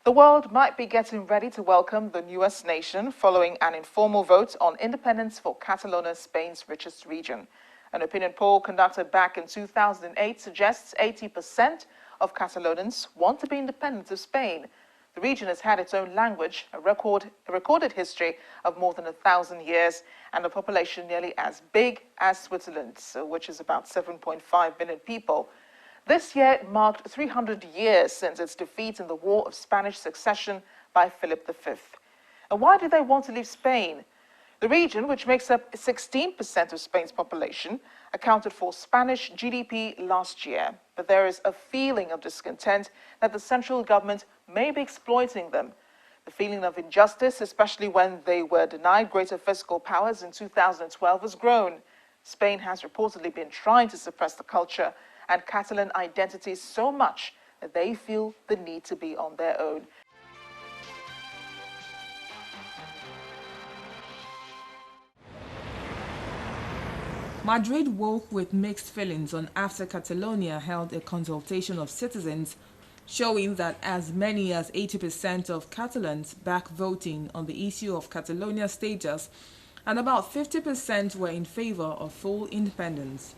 The world might be getting ready to welcome the newest nation following an informal vote on independence for Catalonia, Spain's richest region. An opinion poll conducted back in 2008 suggests 80% of Catalonians want to be independent of Spain. The region has had its own language, a recorded history of more than 1,000 years, and a population nearly as big as Switzerland, which is about 7.5 million people. This year it marked 300 years since its defeat in the War of Spanish Succession by Philip V. And why did they want to leave Spain? The region, which makes up 16% of Spain's population, accounted for Spanish GDP last year. But there is a feeling of discontent that the central government may be exploiting them. The feeling of injustice, especially when they were denied greater fiscal powers in 2012, has grown. Spain has reportedly been trying to suppress the culture and Catalan identity so much that they feel the need to be on their own. Madrid woke with mixed feelings on after Catalonia held a consultation of citizens showing that as many as 80% of Catalans back voting on the issue of Catalonia status and about 50% were in favor of full independence.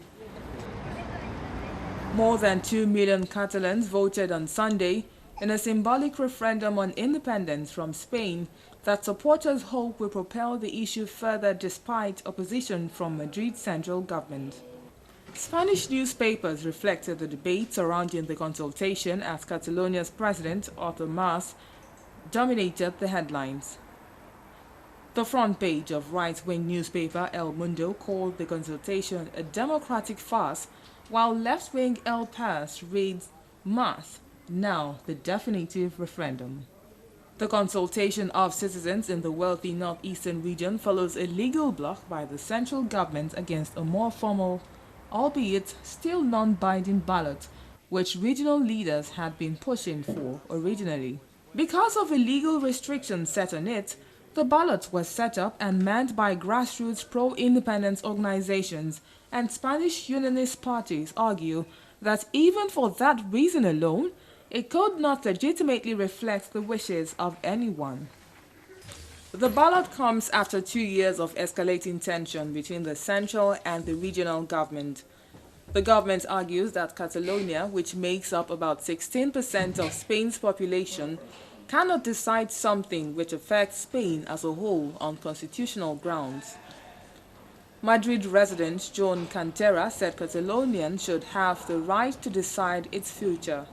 More than 2 million Catalans voted on Sunday in a symbolic referendum on independence from Spain that supporters hope will propel the issue further despite opposition from Madrid's central government. Spanish newspapers reflected the debate surrounding the consultation as Catalonia's president, Artur Mas, dominated the headlines. The front page of right-wing newspaper El Mundo called the consultation a democratic farce, while left-wing El Pas reads, Mas, now the definitive referendum. The consultation of citizens in the wealthy northeastern region follows a legal block by the central government against a more formal, albeit still non-binding ballot, which regional leaders had been pushing for originally. Because of illegal restrictions set on it, the ballot was set up and manned by grassroots pro-independence organizations, and Spanish unionist parties argue that even for that reason alone, it could not legitimately reflect the wishes of anyone. The ballot comes after 2 years of escalating tension between the central and the regional government. The government argues that Catalonia, which makes up about 16% of Spain's population, cannot decide something which affects Spain as a whole on constitutional grounds. Madrid resident Joan Cantera said Catalonians should have the right to decide its future.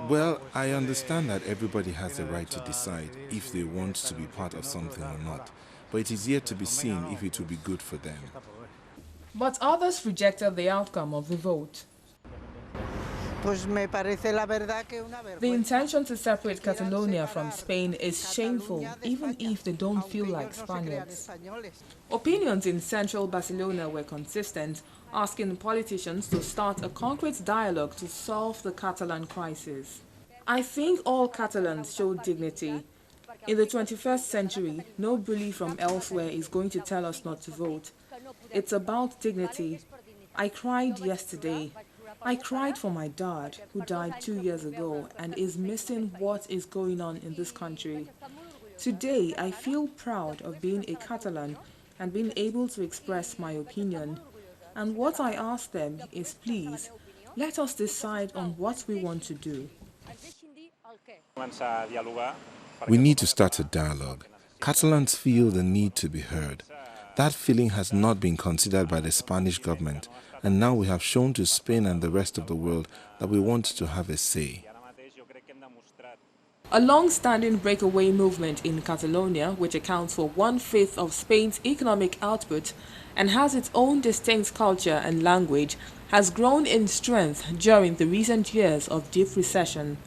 Well, I understand that everybody has the right to decide if they want to be part of something or not, but it is yet to be seen if it will be good for them. But others rejected the outcome of the vote. The intention to separate Catalonia from Spain is shameful, even if they don't feel like Spaniards. Opinions in central Barcelona were consistent, asking politicians to start a concrete dialogue to solve the Catalan crisis. I think all Catalans show dignity. In the 21st century, no bully from elsewhere is going to tell us not to vote. It's about dignity. I cried yesterday. I cried for my dad, who died 2 years ago and is missing what is going on in this country. Today, I feel proud of being a Catalan and being able to express my opinion. And what I ask them is, please, let us decide on what we want to do. We need to start a dialogue. Catalans feel the need to be heard. That feeling has not been considered by the Spanish government, and now we have shown to Spain and the rest of the world that we want to have a say. A long-standing breakaway movement in Catalonia, which accounts for 1/5 of Spain's economic output and has its own distinct culture and language, has grown in strength during the recent years of deep recession.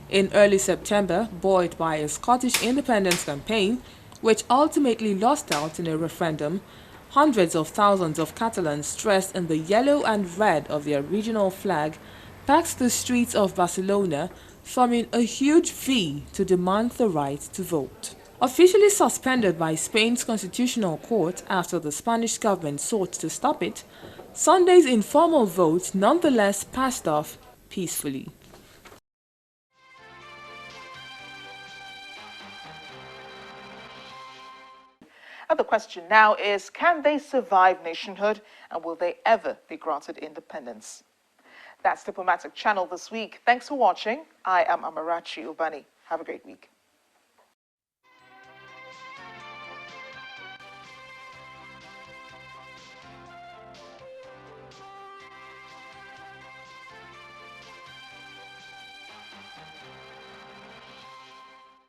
In early September, buoyed by a Scottish independence campaign, which ultimately lost out in a referendum, hundreds of thousands of Catalans dressed in the yellow and red of their regional flag packed the streets of Barcelona, forming a huge V to demand the right to vote. Officially suspended by Spain's constitutional court after the Spanish government sought to stop it, Sunday's informal vote nonetheless passed off peacefully. And the question now is, can they survive nationhood, and will they ever be granted independence? That's Diplomatic Channel this week. Thanks for watching. I am Amarachi Ubani. Have a great week.